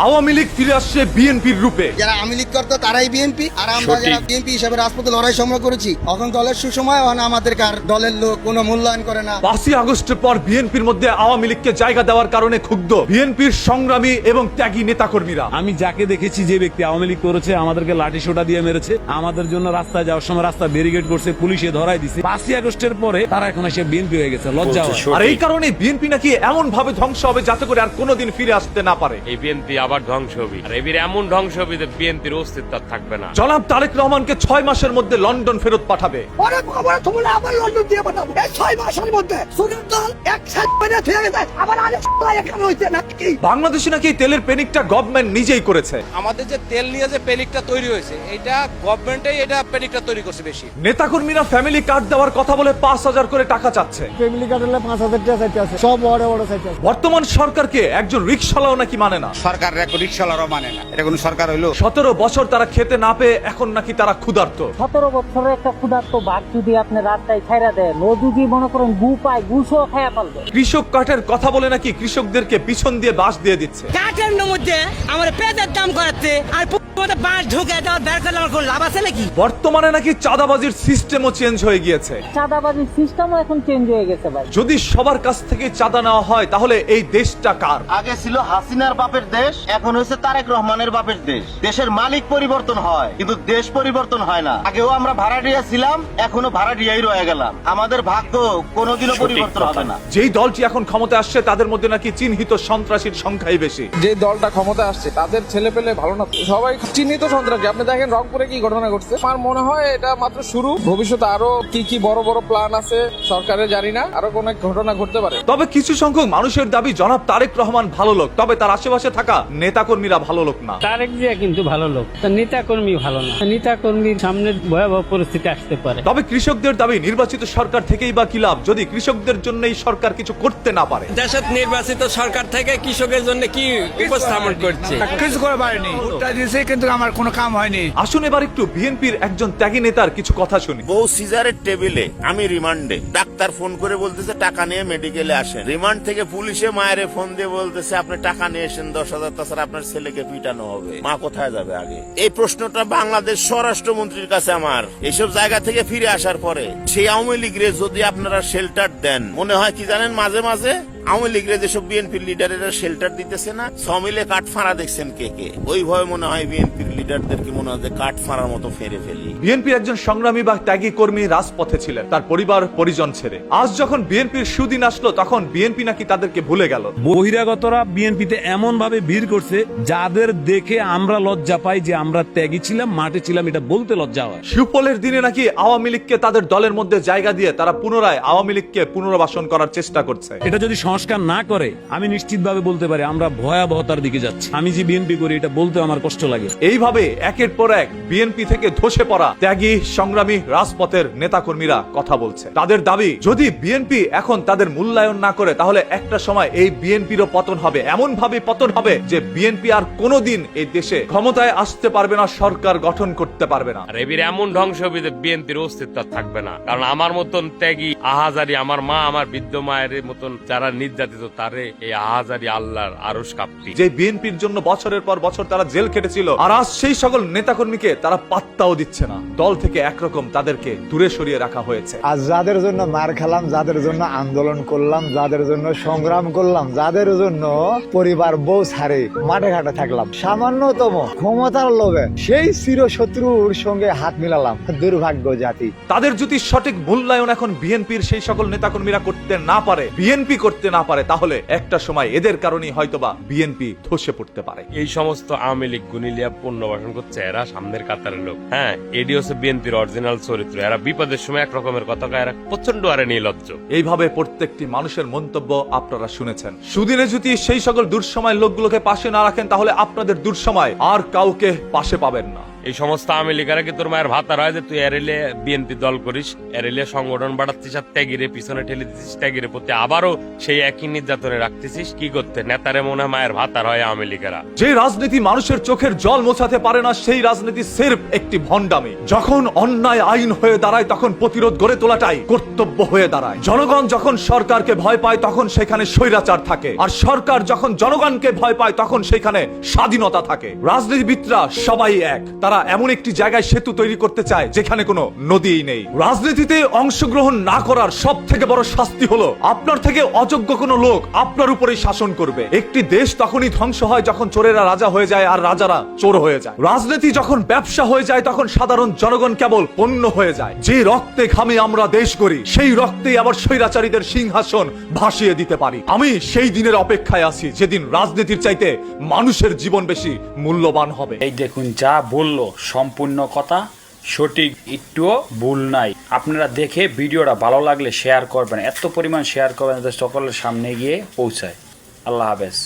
আওয়ামী লীগ ফিরে আসছে বিএনপির রূপে। যারা আওয়ামী লীগ করতো তারাই বিএনপি, আর আমরা যারা বিএনপি হিসেবে রাজপথে লড়াই সংগ্রাম করেছি, এখন দলের সুসময় আমাদের দলের লোক কোনো মূল্যায়ন করে না। 5ই আগস্টের পর বিএনপির মধ্যে আওয়ামী লীগকে জায়গা দেওয়ার কারণে ক্ষুব্ধ বিএনপির সংগ্রামী এবং ত্যাগী নেতাকর্মীরা। আমি যাকে দেখেছি, যে ব্যক্তি আওয়ামী লীগ করেছে, আমাদেরকে লাঠি সোটা দিয়ে মেরেছে, আমাদের জন্য রাস্তায় যাওয়ার সময় রাস্তা ব্যারিকেড করছে, পুলিশে ধরাই দিছে। 5ই আগস্টের পরে তারা এখন এসে বিএনপি হয়ে গেছে, লজ্জা হয়। আর এই কারণে বিএনপি নাকি এমন ভাবে ধ্বংস হবে যাতে করে আর কোনোদিন ফিরে আসতে না পারে। এই বিএনপি আবার ধ্বংস হবে, আর এবির এমন ধ্বংস হবে যে বিএনপির অস্তিত্ব থাকবে না। জনাব তারেক রহমানকে 6 মাসের মধ্যে লন্ডন ফেরত পাঠাবে। বাংলাদেশে নাকি তেলের পেনিকটা গভর্নমেন্ট নিজেই করেছে। আমাদের যে তেল নিয়ে যে পেনিকটা তৈরি হয়েছে, এটা গভর্নমেন্টই এটা পেনিকটা তৈরি করছে বেশি। নেতাকর্মীরা ফ্যামিলি কার্ড দেওয়ার কথা বলে 5,000 করে টাকা চাচ্ছে। ফ্যামিলি কার্ড হলে 5,000 টাকা চাইতে আছে, সব বড় বড় চাইতে আছে। বর্তমান সরকারকে একজন রিকশালাও নাকি মানে না। সরকার রিকশালারও মানে না, এটা কোন সরকার হইলো? 17 বছর তারা খেতে না পেয়ে এখন নাকি তারা ক্ষুধার্ত। 17 বছরের একটা ক্ষুধার্ত বাঘ যদি আপনি রাস্তায় ছাইরা দেন, ও যদি মনে করেন গু পায়, গুসও খায়া ফেলবে। কৃষক কাঠের কথা বলে নাকি কৃষকদেরকে পিছন দিয়ে বাঁশ দিয়ে দিচ্ছে। কাঠের মধ্যে আমার পেঁয়াজের দাম করাচ্ছে, আর বাঁশ ঢুকে দেওয়ার বের করলে আমার কোনো লাভ আছে নাকি? বর্তমানে নাকি চাঁদাবাজির সিস্টেমও চেঞ্জ হয়ে গিয়েছে। চাঁদাবাজির সিস্টেমও এখন চেঞ্জ হয়ে গেছে ভাই। যদি সবার কাছ থেকে চাঁদা নেওয়া হয় তাহলে এই দেশটা কার? আগে ছিল হাসিনার বাপের দেশ, এখন হয়েছে তারেক রহমানের বাপের দেশ। দেশের মালিক পরিবর্তন হয় কিন্তু দেশ পরিবর্তন হয় না। আগেও আমরা ভাড়াটিয়া ছিলাম, এখনো ভাড়াটিয়াই রয়ে গেলাম। আমাদের ভাগ্য কোনোদিনও পরিবর্তন হবে না। যেই দলটি এখন ক্ষমতা আসছে তাদের মধ্যে নাকি চিহ্নিত সন্ত্রাসীর সংখ্যাই বেশি। যে দলটা ক্ষমতা আসছে তাদের ছেলে পেলে ভালো না, সবাই চিহ্নিত সন্ত্রাসী। আপনি দেখেন রংপুরে কি ঘটনা ঘটছে। আমার মনে হয় এটা মাত্র শুরু, ভবিষ্যতে আরো কি কি বড় বড় প্ল্যান আছে সরকারের, জানি না, আরো কোন ঘটনা ঘটতে পারে। তবে কিছু সংখ্যক মানুষের দাবি জনাব তারেক রহমান ভালো লোক, তবে তার আশেপাশে থাকা নেতাকর্মীরা ভালো লোক না। তারেক জিয়া কিন্তু ভালো লোক, নেতা কর্মী ভালো না। নেতা কর্মীর সামনে ভয়াবহ পরিস্থিতি আসতে পারে। তবে কৃষকদের দাবি নির্বাচিত সরকার থেকেই বা কি লাভ যদি কৃষকদের জন্য এই সরকার কিছু করতে না পারে। দেশের নির্বাচিত সরকার থেকে কৃষকের জন্য কি উপস্থাপন করছে? কিছু করে পারেনি, ভোটটা দিয়েছে কিন্তু আমার কোনো কাম হয়নি। আসুন এবার একটু বিএনপির একজন ত্যাগী নেতার কিছু কথা শুনি। বউ সিজারের টেবিলে, আমি রিমান্ডে, ডাক্তার ফোন করে বলতেছে টাকা নিয়ে মেডিকেলে আসেন। রিমান্ড থেকে পুলিশে মায়ের ফোন দিয়ে বলতেছে আপনি টাকা নিয়ে এসেন 10,000, তাছাড়া আপনার ছেলেকে পিটানো হবে। মা কোথায় যাবে আগে? এই প্রশ্নটা বাংলাদেশ স্বরাষ্ট্রমন্ত্রীর কাছে আমার। এইসব জায়গা থেকে ফিরে আসার পরে সেই আওয়ামী লীগের যদি আপনারা শেল্টার দেন, মনে হয় কি জানেন, মাঝে মাঝে আওয়ামী লীগের যেসব বিএনপির লিডারেরা শেল্টার দিতেছে না, সমিলে কাঠ ফাঁড়া দেখছেন কে কে, ওই ভয়ে মনে হয় বিএনপির লিডারদেরকে মনে হয় কাঠ ফাঁড়ার মতো ফেরে ফেলি। বিএনপির একজন সংগ্রামী বা ত্যাগী কর্মী রাজপথে ছিলেন তার পরিবার পরিজন ছেড়ে। আজ যখন বিএনপির সুদিন আসলো তখন বিএনপি নাকি তাদেরকে ভুলে গেল। বহিরাগতরা বিএনপিতে এমন ভাবে ভিড় করছে যাদের দেখে আমরা লজ্জা পাই যে আমরা ত্যাগী ছিলাম, মাঠে ছিলাম, এটা বলতে লজ্জা হয়। সুফলের দিনে নাকি আওয়ামী লীগকে তাদের দলের মধ্যে জায়গা দিয়ে তারা পুনরায় আওয়ামী লীগকে পুনর্বাসন করার চেষ্টা করছে। এটা যদি সংস্কার না করে, আমি নিশ্চিতভাবে বলতে পারি আমরা ভয়াবহতার দিকে যাচ্ছি। আমি যে বিএনপি করি এটা বলতে আমার কষ্ট লাগে। এইভাবে একের পর এক বিএনপি থেকে ধসে পড়া ত্যাগী সংগ্রামী রাজপথের নেতাকর্মীরা কথা বলছে। তাদের দাবি যদি বিএনপি এখন তাদের মূল্যায়ন না করে তাহলে একটা সময় এই বিএনপিরও পতন হবে, এমন ভাবে পতন হবে যে বিএনপি আর কোনোদিন এই দেশে ক্ষমতায় আসতে পারবে না, সরকার গঠন করতে পারবে না। আর এবির এমন ধ্বংস হবে যে বিএনপির অস্তিত্ব থাকবে না। কারণ আমার মতন ত্যাগী আহাজারি, আমার মা, আমার বৃদ্ধ মায়ের মতন যারা নির্যাতিত, তারে এই আহাজারি আল্লাহর আরশ কাঁপতি। যে বিএনপির জন্য বছরের পর বছর তারা জেল খেটেছিল, আর আজ সেই সকল নেতাকর্মীকে তারা পাত্তাও দিচ্ছে না। দল থেকে একরকম তাদেরকে দূরে সরিয়ে রাখা হয়েছে। আজ যাদের জন্য মার খেলাম, যাদের জন্য আন্দোলন করলাম, যাদের জন্য সংগ্রাম করলাম, যাদের জন্য পরিবার বউ ছাড়ে মাঠে ঘাটে থাকলাম, সামান্যতম ক্ষমতার লোভে সেই চিরশত্রুর সঙ্গে হাত মিলালাম, দুর্ভাগ্য জাতি। তাদের যদি সঠিক মূল্যায়ন এখন বিএনপির সেই সকল নেতাকর্মীরা করতে না পারে, বিএনপি করতে না পারে, তাহলে একটা সময় এদের কারণেই হয়তোবা বিএনপি ধসে পড়তে পারে। এই সমস্ত আওয়ামী লীগ গুনিলিয়া পুনর্বাসন করছে, এরা সামনের কাতারের লোক। হ্যাঁ, এডি হচ্ছে বিএনপির অরিজিনাল চরিত্র। এরা বিপদের সময় এক রকমের কথা কয়, এরা প্রচন্ড আরে নির্লজ্জ। এইভাবে প্রত্যেকটি মানুষের মন্তব্য আপনারা শুনেছেন। সুদিনে যদি সেই সকল দুঃসময়ের লোকগুলোকে পাশে না রাখেন তাহলে আপনাদের দুঃসময় আর কাউকে পাশে পাবেন না। এই সমস্ত আওয়ামী লীগেরা কি তোর মায়ের ভাতার হয় যে তুই এরেলে বিএনপি দল করিস, এরেলে সংগঠন বাড়াচ্ছিস আর ত্যাগিরে পিছনে ঠেলে দিচ্ছিস, ত্যাগিরে প্রতি আবারও সেই একই নির্যাতনে রাখতেছিস? কি করতে নেতারে মনে হয় মায়ের ভাতার হয় আওয়ামী লীগেরা? যে রাজনীতি মানুষের চোখের জল মোছাতে পারে না, সেই রাজনীতি সির্ফ একটি ভণ্ডামি। যখন অন্যায় আইন হয়ে দাঁড়ায় তখন প্রতিরোধ গড়ে তোলাটাই কর্তব্য হয়ে দাঁড়ায়। জনগণ যখন সরকারকে ভয় পায় তখন সেখানে স্বৈরাচার থাকে, আর সরকার যখন জনগণকে ভয় পায় তখন সেখানে স্বাধীনতা থাকে। রাজনীতিবিদরা সবাই এক, তারা এমন একটি জায়গায় সেতু তৈরি করতে চায় যেখানে কোনো নদীই নেই। রাজনীতিতে অংশগ্রহণ না করার সব থেকে বড় শাস্তি হলো আপনার থেকে অযোগ্য কোনো লোক আপনার উপরেই শাসন করবে। একটি দেশ তখনই ধ্বংস হয় যখন চোরেরা রাজা হয়ে যায় আর রাজারা চোর হয়ে যায়। রাজনীতি যখন ব্যবসা হয়ে যায় তখন সাধারণ জনগণ কেবল পণ্য হয়ে যায়। যে রক্তে ঘামে আমরা দেশ গড়ি, সেই রক্তেই আবার স্বৈরাচারীদের সিংহাসন ভাসিয়ে দিতে পারি। আমি সেই দিনের অপেক্ষায় আছি যেদিন রাজনীতির চাইতে মানুষের জীবন বেশি মূল্যবান হবে। এই দেখুন, যা বললো সম্পূর্ণ কথা সঠিক, একটুও ভুল নাই। আপনারা দেখে ভিডিওটা ভালো লাগলে শেয়ার করবেন, এত পরিমাণ শেয়ার করবেন যাতে সকলের সামনে গিয়ে পৌঁছায়। আল্লাহ হাফেজ।